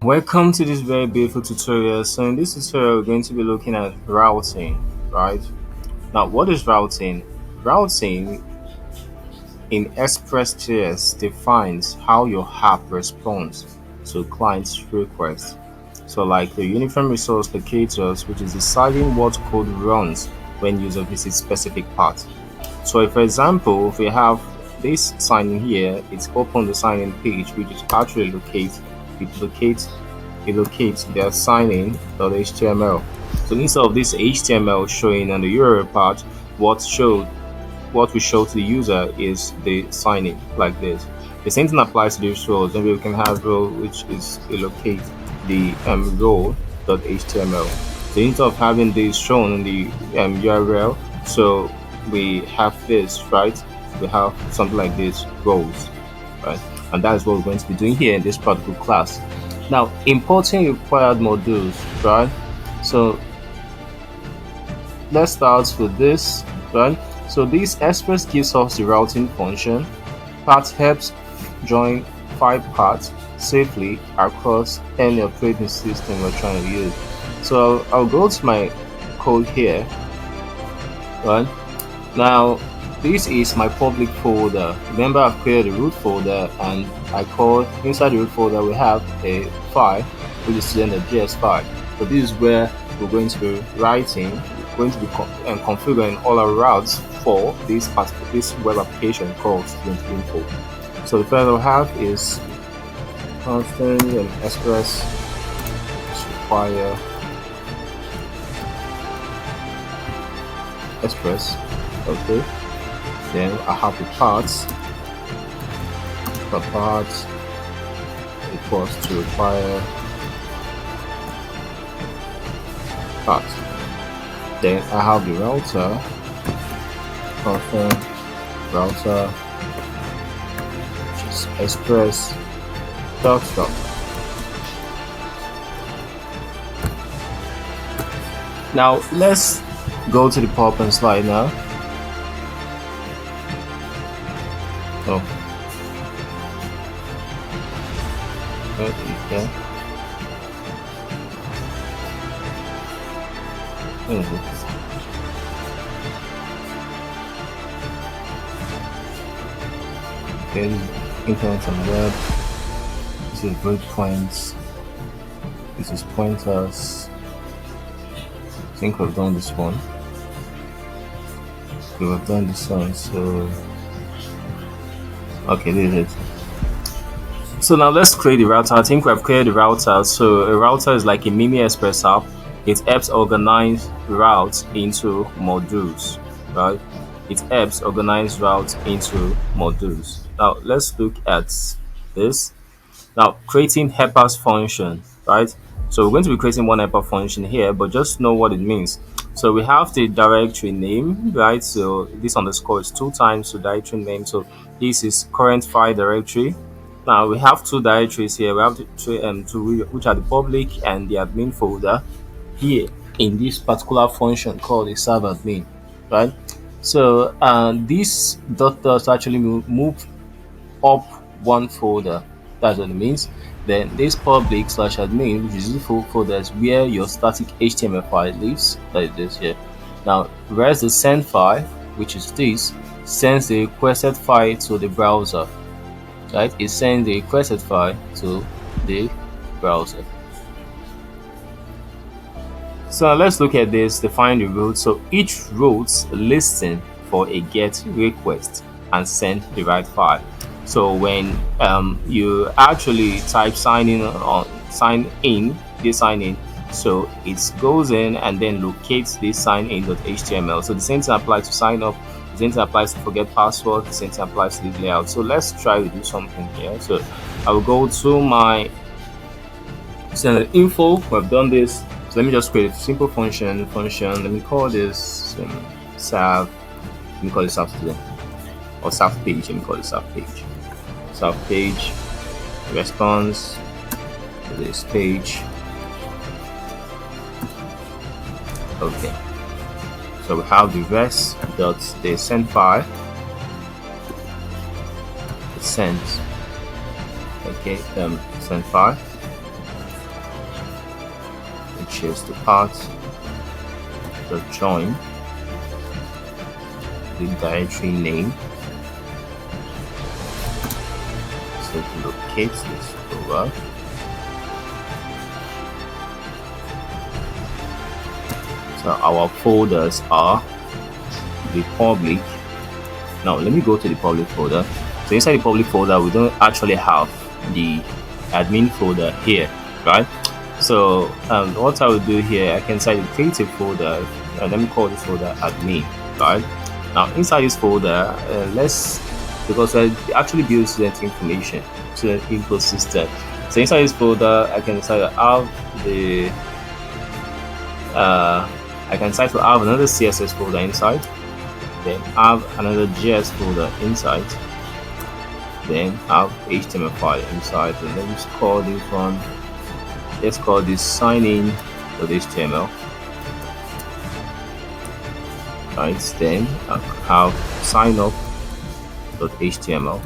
Welcome to this very beautiful tutorial. So in this tutorial, we're going to be looking at routing, right? Now, what is routing? Routing in Express.js defines how your app responds to client's requests. So like the uniform resource locators, which is deciding what code runs when user visits specific path. So if, for example, if we have this sign in here, it's open the sign in page, which is actually it locates their sign-in.html. So instead of this HTML showing on the URL part, what we show to the user is the sign-in like this. The same thing applies to these roles. Maybe we can have role which is locate the role.html. So instead of having this shown in the URL, so we have this, right? We have something like this roles, right? And that is what we're going to be doing here in this particular class. Now, importing required modules, right? So let's start with this, right? So this Express gives us the routing function. Path helps join 5 paths safely across any operating system we're trying to use. So I'll go to my code here, right? Now, this is my public folder. Remember, I've created a root folder, and I call inside the root folder we have a file which is student.js file. So this is where we're going to be writing, going to be configuring all our routes for this web application called Student Info. So the file we have is constant and express require express. Okay. Then I have the parts. The parts equals to require parts. Then I have the router. Confirm router, which is express dot. Now let's go to the PowerPoint slide now. Oh. Okay. Okay, internet and web. This is breakpoints. This is pointers. I think we've done this one. We have done this one, so okay, this is it. So now let's create the router. I think we've created the router. So a router is like a mini Express app. It helps organize routes into modules, right? It helps organize routes into modules. Now let's look at this. Now creating helpers function, right? So we're going to be creating one helper function here, but just know what it means. So we have the directory name, right? So this underscore is 2 times the directory name. So this is current file directory. Now we have 2 directories here. We have two which are the public and the admin folder here in this particular function called the server admin, right? So this dot does actually move up one folder. That's what it means. Then this public slash admin, which is the full folder, is where your static HTML file lives. That is this here. Now, whereas the send file, which is this, sends the requested file to the browser. Right? It sends the requested file to the browser. So let's look at this. Define the route. So each route listen for a GET request and send the right file. So when you actually type sign in, so it goes in and then locates this sign-in.html. So the same thing applies to sign up, the same thing applies to forget password, the same thing applies to this layout. So let's try to do something here. So I will go to my send info. We've done this. So let me just create a simple function. Let me call this serve. Let me call it serve student or serve page. Let me call it serve page. Serve page response to this page. Okay. So we have the res.the send file. It sends. Okay. Send file. which is the path the join the directory name. So to locate this folder, so our folders are the public. Now let me go to the public folder. So inside the public folder, we don't actually have the admin folder here, right? So what I will do here, I can say create a folder, and let me call this folder admin, right? Now inside this folder, because I actually build student information, student ecosystem. So inside this folder, I can say have the I can decide to have another CSS folder inside, then have another JS folder inside, then have HTML file inside, and let's call this one, let's call this signin.html. Right, then I have signup.html.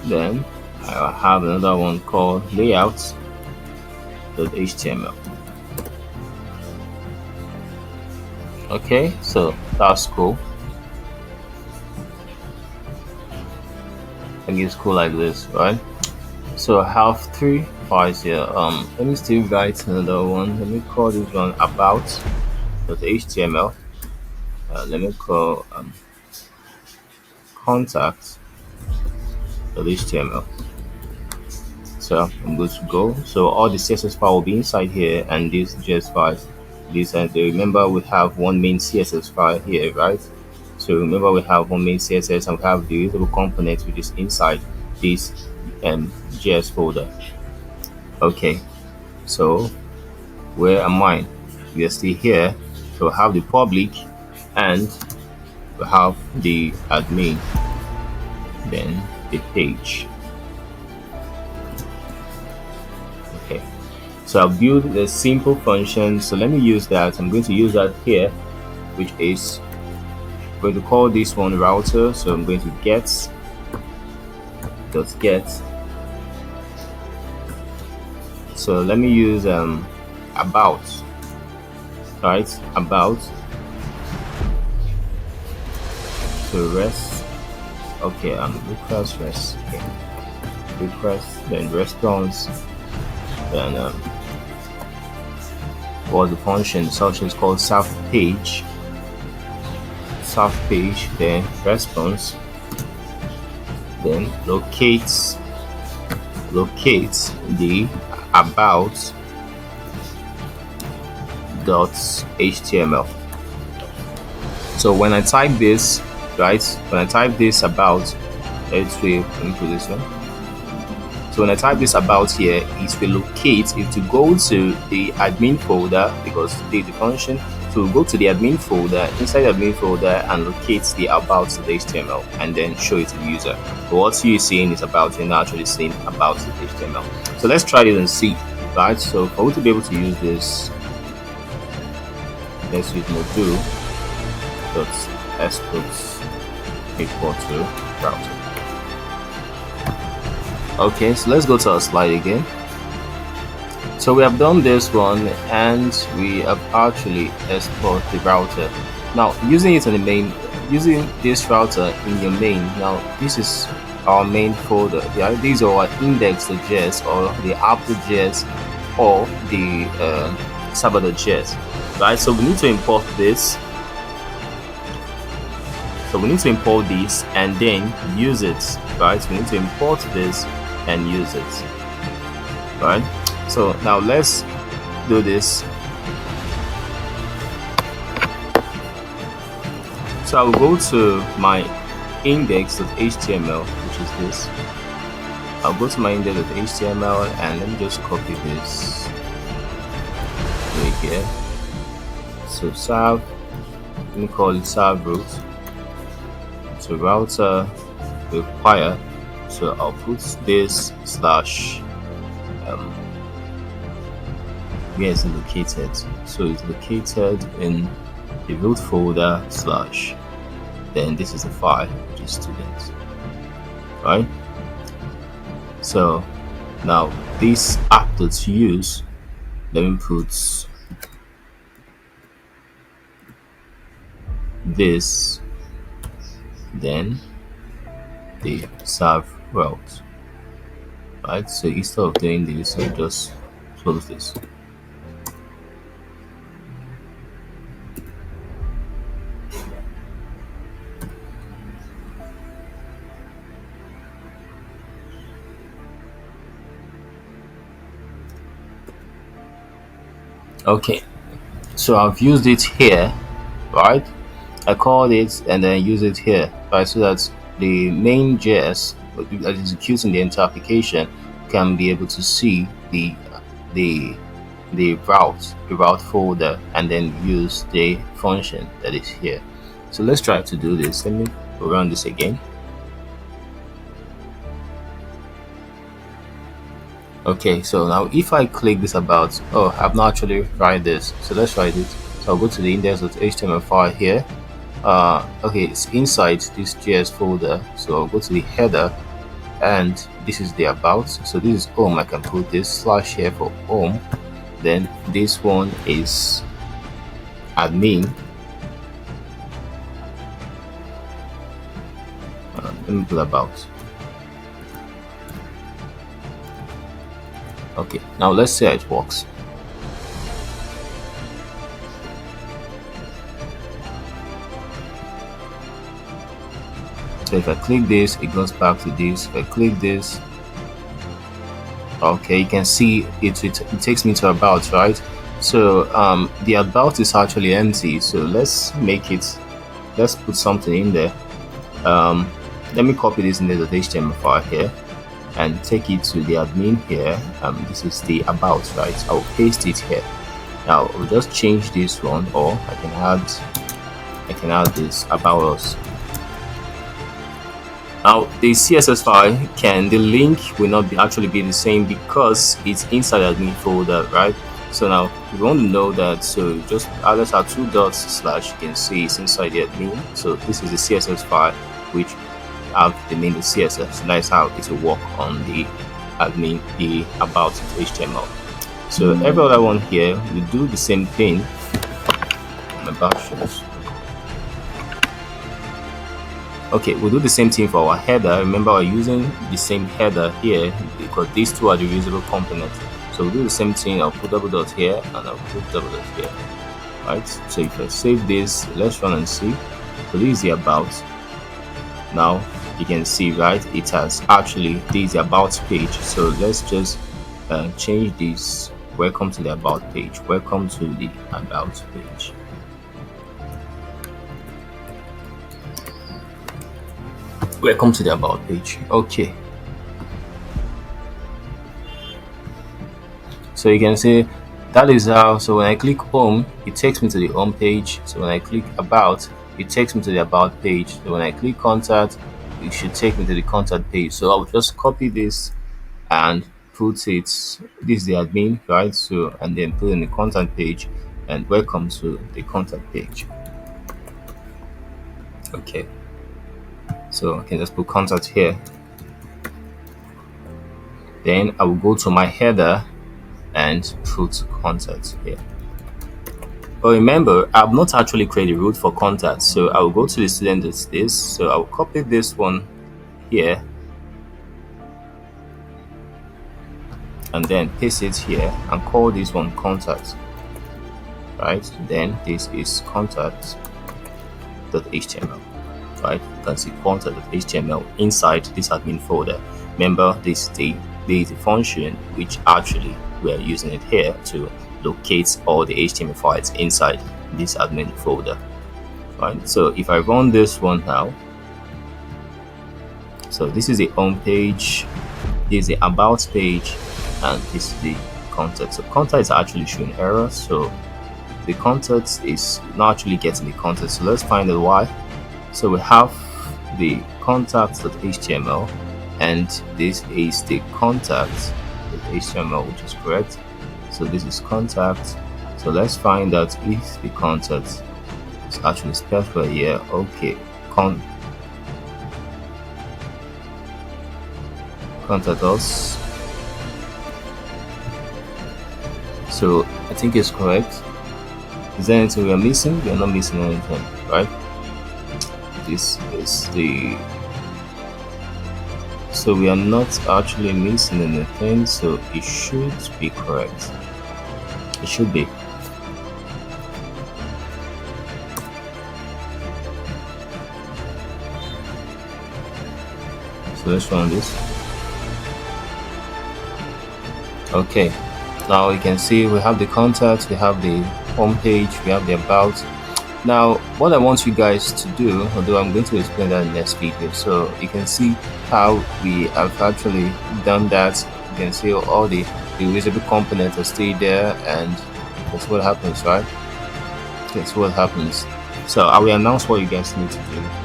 Then I have another one called layouts.html. Okay, so that's cool. And it's cool like this, right? So I have 3 files here. Let me still write another one. Let me call this one about.html. Let me call contact.html. So I'm good to go. So all the CSS file will be inside here, and these JS files. Remember we have one main CSS file here, right? So remember we have one main CSS, and we have the usable component which is inside this JS folder. Okay, so where am I? We are still here. So we have the public and we have the admin, then the page. Okay, so I'll build a simple function. So let me use that. I'm going to use that here, which is going to call this one router. So I'm going to get. So let me use about, right? About. So rest. Okay, request rest. Okay. Request, then response, then what the function such is called self page, then response, then locates the about.html. So when I type this, right, when I type this about, let's put this one. So when I type this about here, it will locate, it will go to the admin folder, because the function, so we'll go to the admin folder, inside the admin folder, and locate the about.html, and then show it to the user. But what you're seeing is about, you're not actually seeing about.html. So let's try it and see, right? So for you to be able to use this, let's use module.export equal to router. Okay, so let's go to our slide again. So we have done this one, and we have actually export the router. Now using it in the main, using this router in your main. Now this is our main folder. Yeah, these are our index.js or the app.js or the server.js, right? So we need to import this. So we need to import this and then use it, right? We need to import this and use it, right? So now let's do this. So I'll go to my index.html, which is this. I'll go to my index.html and let me just copy this right here. So serve, let me call it serve root. So router require, so I'll put this slash where is it located? So it's located in the root folder slash, then this is the file, which is students, right? So now this app.use Let me put this, then the serve route, right? So instead of doing this, I'll just close this. Okay, so I've used it here, right? I called it and then use it here, right? So that the main JS that is executing the entire application can be able to see the the route folder, and then use the function that is here. So let's try to do this. Let me run this again. Okay, so now if I click this about, oh, I've not actually tried this. So let's try this. So I'll go to the index.html file here. Okay, it's inside this JS folder. So I'll go to the header, and this is the about. So this is home. I can put this slash here for home. Then this one is admin. Let me put about. Okay, now let's see how it works. So if I click this, it goes back to this. If I click this, okay, you can see it takes me to about, right? So the about is actually empty. So let's put something in there. Let me copy this into the HTML file here and take it to the admin here. This is the about, right? I'll paste it here. Now I'll just change this one, or I can add this about us. Now the CSS file the link will not actually be the same because it's inside admin folder, right? So now if you want to know that, so just let's add 2 dots slash, you can see it's inside the admin. So this is the CSS file which have the name of CSS. So that's how it will work on the admin, the about HTML. So every other one here we do the same thing. About shows. Okay, we'll do the same thing for our header. Remember, we're using the same header here because these two are the reusable components. So we'll do the same thing. I'll put double dot here and I'll put double dot here. Right. So if I save this, let's run and see. So this is the about. Now you can see, right, it has actually, this is the about page. So let's just change this. Welcome to the about page. Welcome to the about page. Welcome to the about page. Okay, so you can see that is how. So when I click home, it takes me to the home page. So when I click about, it takes me to the about page. So when I click contact, it should take me to the contact page. So I'll just copy this and put it, this is the admin, right? So and then put in the contact page, and welcome to the contact page. Okay, so I can just put contact here. Then I will go to my header and put contact here. But remember, I've not actually created a route for contact, so I will go to the student as this. So I will copy this one here and then paste it here and call this one contact, right? Then this is contact.html, right? You can see contact.html inside this admin folder. Remember, this is the function which actually we're using it here to locate all the HTML files inside this admin folder, right? So if I run this one now, so this is the home page, this is the about page, and this is the contact. So contact is actually showing error, so the contact is not actually getting the contact. So let's find out why. So we have the contact.html, and this is the contact.html, which is correct. So this is contact. So let's find out if the contact is actually specified here. Okay, contact us. So I think it's correct. Is there anything we are missing? We are not missing anything, right? This is the so we are not actually missing anything, so it should be correct. It should be. So let's run this. Okay, now you can see we have the contacts, we have the home page, we have the about. Now what I want you guys to do, although I'm going to explain that in the next video, so you can see how we have actually done that. You can see all the visible components are still there, and that's what happens, right? That's what happens. So I will announce what you guys need to do.